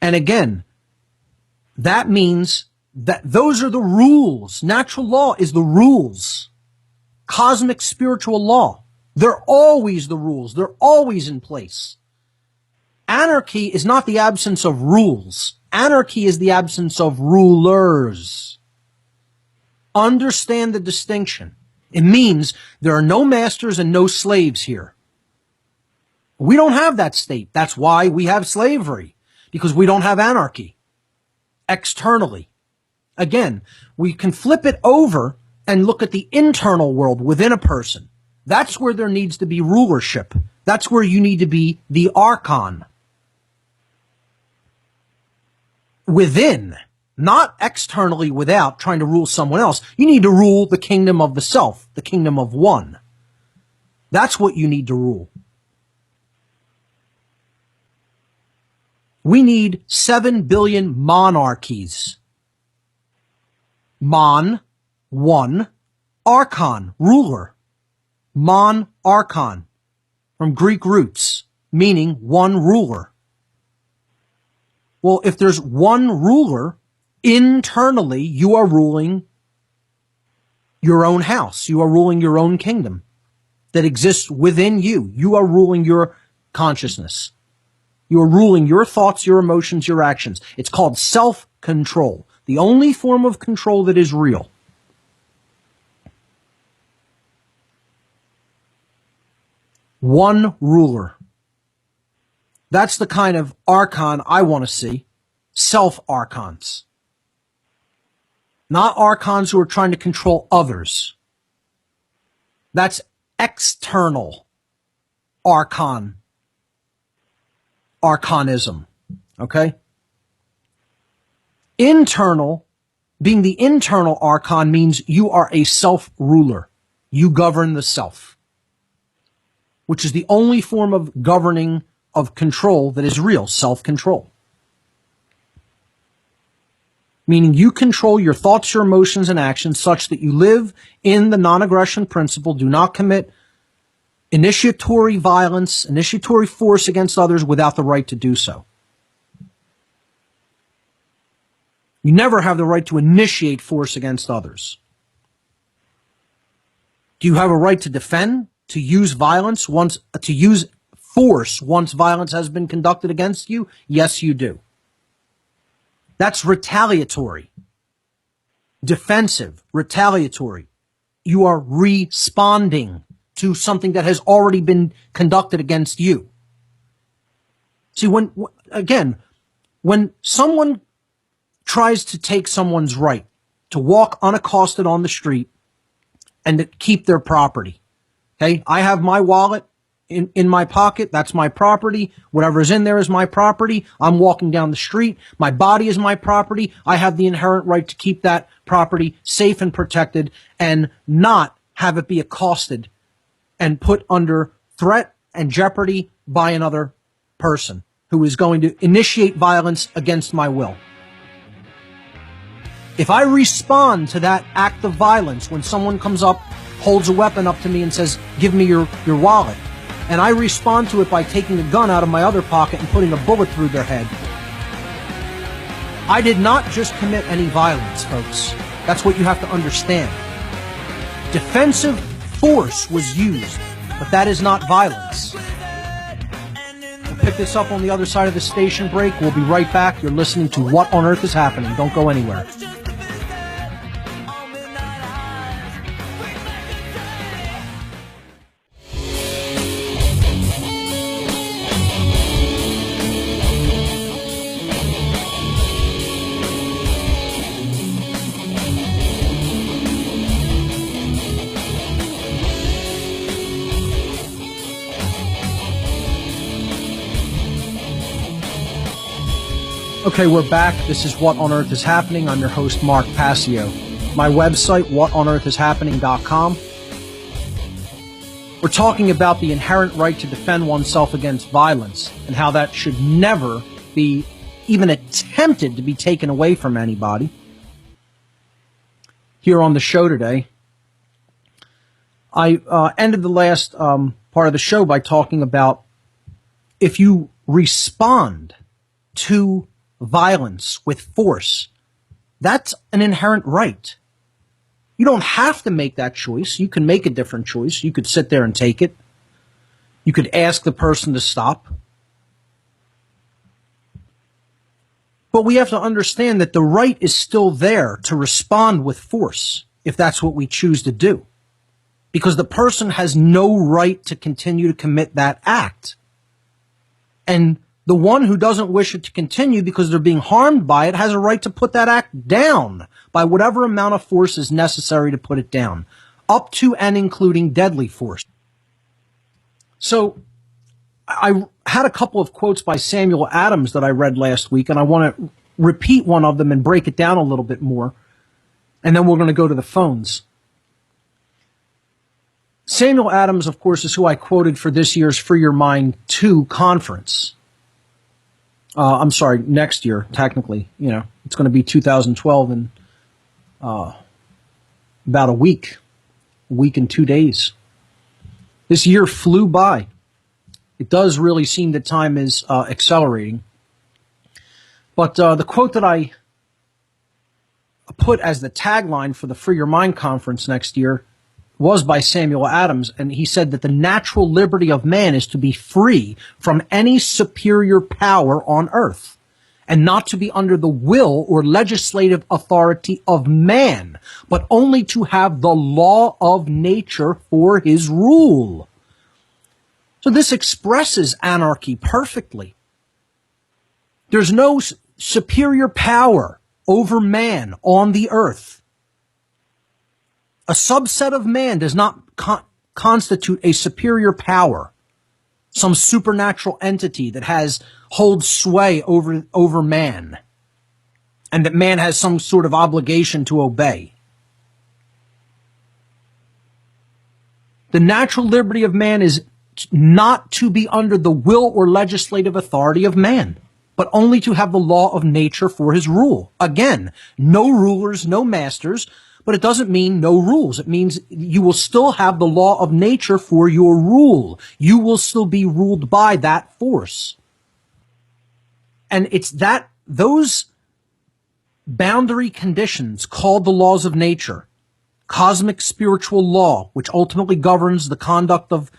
And again, that means that those are the rules. Natural law is the rules. Cosmic spiritual law. They're always the rules. They're always in place. Anarchy is not the absence of rules. Anarchy is the absence of rulers. Understand the distinction. It means there are no masters and no slaves here. We don't have that state. That's why we have slavery, because we don't have anarchy externally. Again, we can flip it over and look at the internal world within a person. That's where there needs to be rulership. That's where you need to be the archon. Within, not externally without trying to rule someone else. You need to rule the kingdom of the self, the kingdom of one. That's what you need to rule. We need 7 billion monarchies. Mon, one, archon, ruler. Mon, archon, from Greek roots, meaning one ruler. Well, if there's one ruler, internally, you are ruling your own house. You are ruling your own kingdom that exists within you. You are ruling your consciousness. You are ruling your thoughts, your emotions, your actions. It's called self-control, the only form of control that is real. One ruler. That's the kind of archon I want to see. Self-archons. Not archons who are trying to control others. That's external archon. Archonism. Okay? Internal, being the internal archon means you are a self-ruler. You govern the self, which is the only form of governing, of control that is real, self-control. Meaning you control your thoughts, your emotions, and actions such that you live in the non-aggression principle, do not commit initiatory violence, initiatory force against others without the right to do so. You never have the right to initiate force against others. Do you have a right to defend, to use violence to use force once violence has been conducted against you? Yes, you do. That's retaliatory. Defensive, retaliatory. You are responding to something that has already been conducted against you. See, when someone tries to take someone's right to walk unaccosted on the street and to keep their property, okay? I have my wallet in my pocket. That's my property. Whatever's in there is my property. I'm walking down the street. My body is my property. I have the inherent right to keep that property safe and protected and not have it be accosted and put under threat and jeopardy by another person who is going to initiate violence against my will. If I respond to that act of violence when someone comes up, holds a weapon up to me and says, give me your wallet, and I respond to it by taking a gun out of my other pocket and putting a bullet through their head, I did not just commit any violence, folks. That's what you have to understand. Defensive force was used, but that is not violence. We'll pick this up on the other side of the station break. We'll be right back. You're listening to What on Earth is Happening. Don't go anywhere. Okay, we're back. This is What on Earth is Happening. I'm your host, Mark Passio. My website, whatonearthishappening.com. We're talking about the inherent right to defend oneself against violence and how that should never be even attempted to be taken away from anybody. Here on the show today, I ended the last part of the show by talking about if you respond to violence with force, that's an inherent right. You don't have to make that choice. You can make a different choice. You could sit there and take it. You could ask the person to stop. But we have to understand that the right is still there to respond with force if that's what we choose to do. Because the person has no right to continue to commit that act. And the one who doesn't wish it to continue because they're being harmed by it has a right to put that act down by whatever amount of force is necessary to put it down, up to and including deadly force. So I had a couple of quotes by Samuel Adams that I read last week, and I want to repeat one of them and break it down a little bit more. And then we're going to go to the phones. Samuel Adams, of course, is who I quoted for this year's Free Your Mind 2 conference. I'm sorry, next year, technically. You know, it's going to be 2012 in about a week and 2 days. This year flew by. It does really seem that time is accelerating. But the quote that I put as the tagline for the Free Your Mind conference next year was by Samuel Adams, and he said that the natural liberty of man is to be free from any superior power on earth, and not to be under the will or legislative authority of man, but only to have the law of nature for his rule. So this expresses anarchy perfectly. There's no superior power over man on the earth. A subset of man does not constitute a superior power, some supernatural entity that holds sway over man, and that man has some sort of obligation to obey. The natural liberty of man is not to be under the will or legislative authority of man, but only to have the law of nature for his rule. Again, no rulers, no masters, but it doesn't mean no rules. It means you will still have the law of nature for your rule. You will still be ruled by that force. And it's those boundary conditions called the laws of nature, cosmic spiritual law, which ultimately governs the conduct of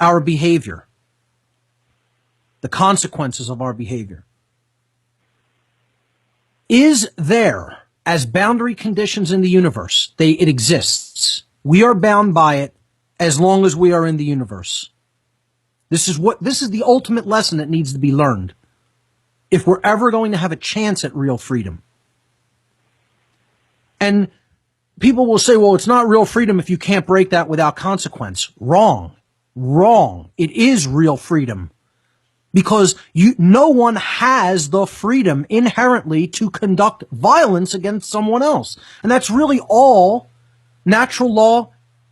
our behavior, the consequences of our behavior, is there as boundary conditions in the universe. It exists. We are bound by it as long as we are in the universe. This is the ultimate lesson that needs to be learned if we're ever going to have a chance at real freedom. And people will say, well, it's not real freedom if you can't break that without consequence. Wrong. It is real freedom. Because no one has the freedom inherently to conduct violence against someone else. And that's really all natural law,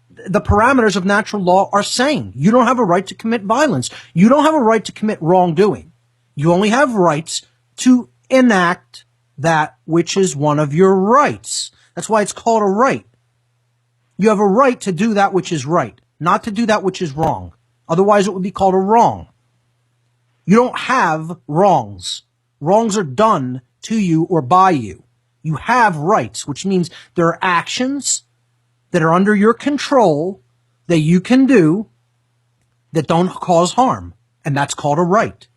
the parameters of natural law are saying. You don't have a right to commit violence. You don't have a right to commit wrongdoing. You only have rights to enact that which is one of your rights. That's why it's called a right. You have a right to do that which is right, not to do that which is wrong. Otherwise, it would be called a wrong. You don't have wrongs. Wrongs are done to you or by you. You have rights, which means there are actions that are under your control that you can do that don't cause harm. And that's called a right.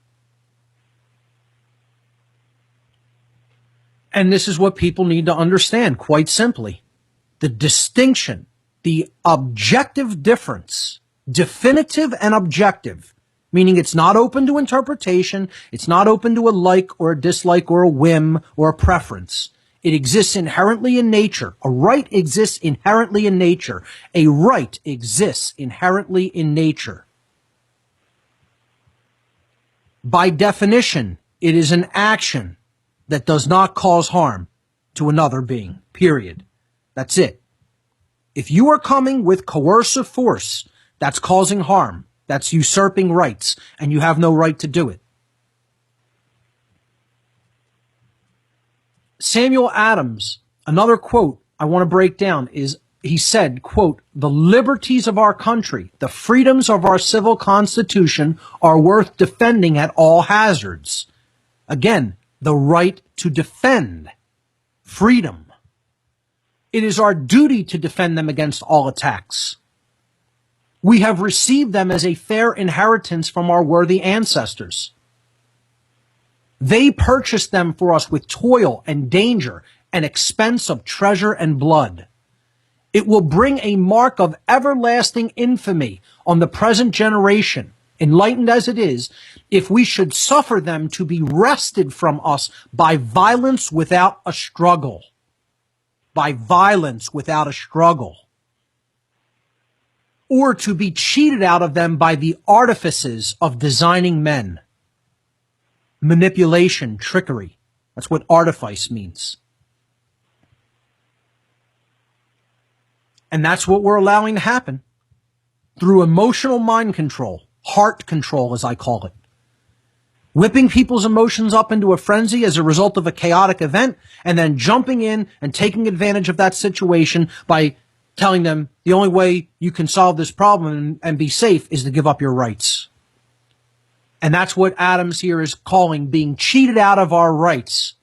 And this is what people need to understand quite simply. The distinction, the objective difference, definitive and objective, meaning it's not open to interpretation, it's not open to a like or a dislike or a whim or a preference. It exists inherently in nature. A right exists inherently in nature. A right exists inherently in nature. By definition, it is an action that does not cause harm to another being, period. That's it. If you are coming with coercive force, that's causing harm. That's usurping rights, and you have no right to do it. Samuel Adams, another quote I want to break down is, he said, quote, "The liberties of our country, the freedoms of our civil constitution are worth defending at all hazards." Again, the right to defend freedom. It is our duty to defend them against all attacks. We have received them as a fair inheritance from our worthy ancestors. They purchased them for us with toil and danger and expense of treasure and blood. It will bring a mark of everlasting infamy on the present generation, enlightened as it is, if we should suffer them to be wrested from us by violence without a struggle. By violence without a struggle. Or to be cheated out of them by the artifices of designing men. Manipulation, trickery. That's what artifice means. And that's what we're allowing to happen through emotional mind control, heart control, as I call it. Whipping people's emotions up into a frenzy as a result of a chaotic event, and then jumping in and taking advantage of that situation by telling them the only way you can solve this problem and be safe is to give up your rights. And that's what Adams here is calling being cheated out of our rights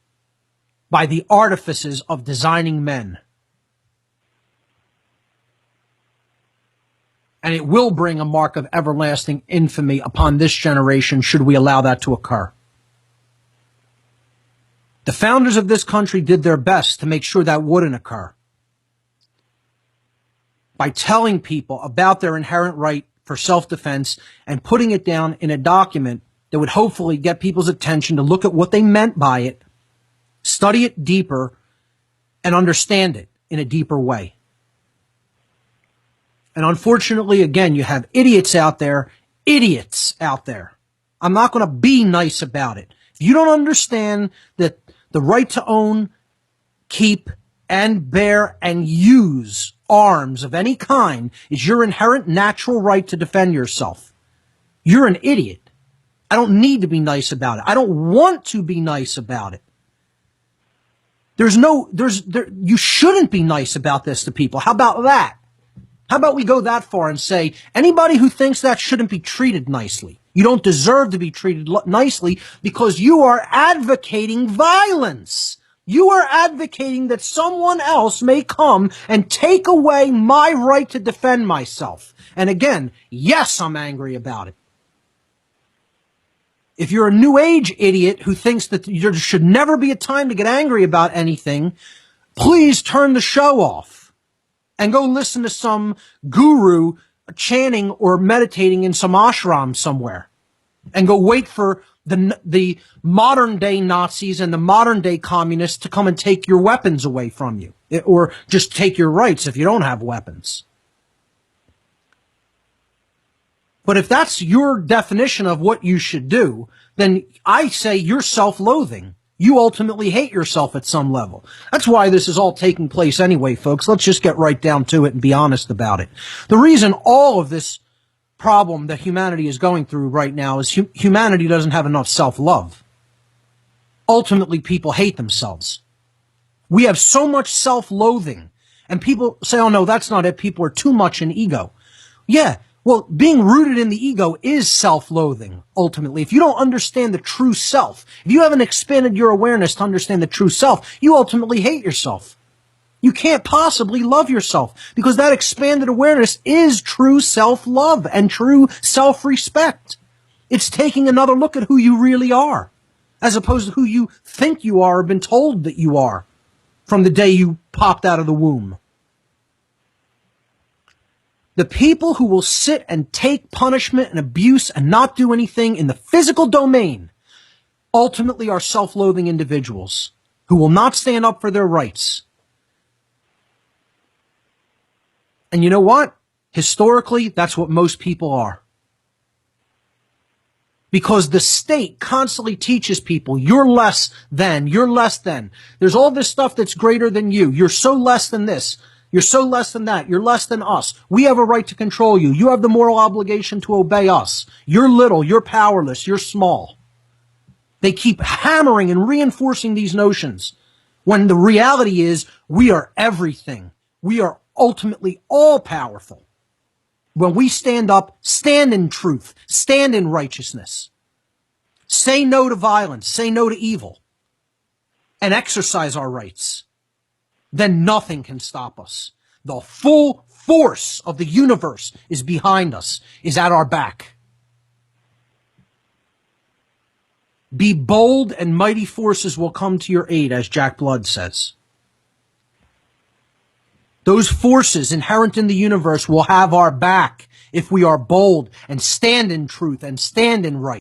by the artifices of designing men. And it will bring a mark of everlasting infamy upon this generation should we allow that to occur. The founders of this country did their best to make sure that wouldn't occur by telling people about their inherent right for self-defense and putting it down in a document that would hopefully get people's attention to look at what they meant by it, study it deeper, and understand it in a deeper way. And unfortunately, again, you have idiots out there. I'm not going to be nice about it. If you don't understand that the right to own, keep, and bear and use arms of any kind is your inherent natural right to defend yourself, you're an idiot. I don't need to be nice about it. I don't want to be nice about it. You shouldn't be nice about this to people. How about that? How about we go that far and say, anybody who thinks that shouldn't be treated nicely. You don't deserve to be treated nicely because you are advocating violence. You are advocating that someone else may come and take away my right to defend myself. And again, yes, I'm angry about it. If you're a New Age idiot who thinks that there should never be a time to get angry about anything, please turn the show off and go listen to some guru chanting or meditating in some ashram somewhere. And go wait for the modern day Nazis and the modern day communists to come and take your weapons away from you. Or just take your rights if you don't have weapons. But if that's your definition of what you should do, then I say you're self-loathing. You ultimately hate yourself at some level. That's why this is all taking place anyway, folks. Let's just get right down to it and be honest about it. The reason all of this problem that humanity is going through right now is humanity doesn't have enough self-love. Ultimately, people hate themselves. We have so much self-loathing. And people say, oh no, that's not it. People are too much in ego. Yeah. Well, being rooted in the ego is self-loathing, ultimately. If you don't understand the true self, if you haven't expanded your awareness to understand the true self, you ultimately hate yourself. You can't possibly love yourself because that expanded awareness is true self-love and true self-respect. It's taking another look at who you really are, as opposed to who you think you are or been told that you are from the day you popped out of the womb. The people who will sit and take punishment and abuse and not do anything in the physical domain ultimately are self-loathing individuals who will not stand up for their rights. And you know what? Historically, that's what most people are. Because the state constantly teaches people, you're less than, you're less than. There's all this stuff that's greater than you. You're so less than this. You're so less than that. You're less than us. We have a right to control you. You have the moral obligation to obey us. You're little. You're powerless. You're small. They keep hammering and reinforcing these notions when the reality is we are everything. We are ultimately all powerful. When we stand up, stand in truth, stand in righteousness. Say no to violence. Say no to evil. and exercise our rights, then nothing can stop us. The full force of the universe is behind us, is at our back. Be bold and mighty forces will come to your aid, as Jack Blood says. Those forces inherent in the universe will have our back if we are bold and stand in truth and stand in right.